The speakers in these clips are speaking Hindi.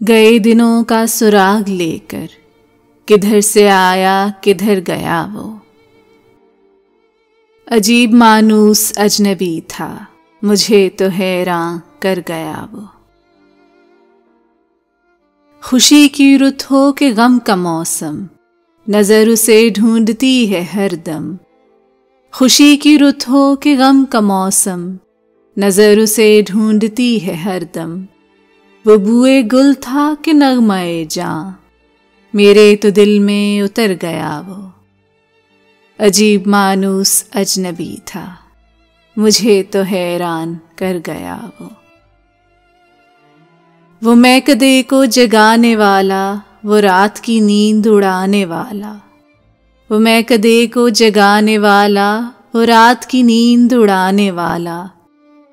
गए दिनों का सुराग लेकर किधर से आया किधर गया वो। अजीब मानूस अजनबी था, मुझे तो हैरान कर गया वो। खुशी की रुत हो कि गम का मौसम, नजर उसे ढूंढती है हर दम। खुशी की रुत हो कि गम का मौसम, नजर उसे ढूंढती है हर दम। वो बुए गुल था कि नगमाए जां, मेरे तो दिल में उतर गया वो। अजीब मानूस अजनबी था, मुझे तो हैरान कर गया वो मैं कदे को जगाने वाला, वो रात की नींद उड़ाने वाला। वो मैं कदे को जगाने वाला, वो रात की नींद उड़ाने वाला।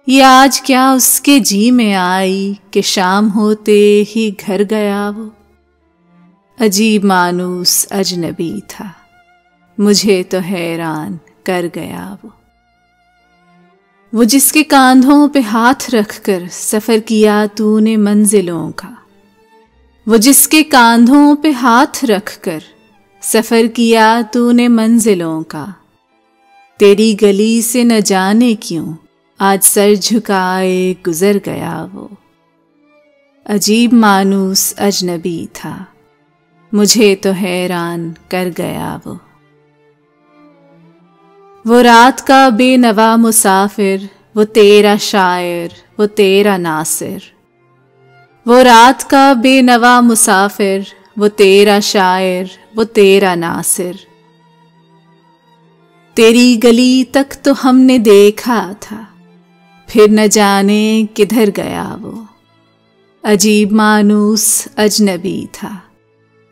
ये आज क्या उसके जी में आई कि शाम होते ही घर गया वो। अजीब मानूस अजनबी था, मुझे तो हैरान कर गया वो जिसके कांधों पे हाथ रखकर सफर किया तूने मंजिलों का। वो जिसके कांधों पे हाथ रखकर सफर किया तूने मंजिलों का। तेरी गली से न जाने क्यों आज सर झुकाए गुजर गया वो। अजीब मानूस अजनबी था, मुझे तो हैरान कर गया वो रात का बेनवा मुसाफिर, वो तेरा शायर, वो तेरा नासिर। वो रात का बेनवा मुसाफिर, वो तेरा शायर, वो तेरा नासिर। तेरी गली तक तो हमने देखा था, फिर न जाने किधर गया वो। अजीब मानूस अजनबी था,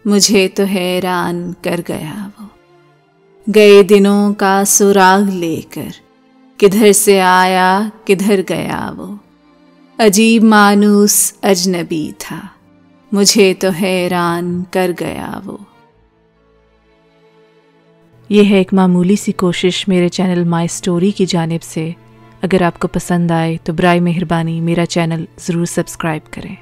मुझे तो हैरान कर गया वो। गए दिनों का सुराग लेकर किधर से आया किधर गया वो। अजीब मानूस अजनबी था, मुझे तो हैरान कर गया वो। यह है एक मामूली सी कोशिश मेरे चैनल माई स्टोरी की जानिब से। अगर आपको पसंद आए तो बराए मेहरबानी मेरा चैनल ज़रूर सब्सक्राइब करें।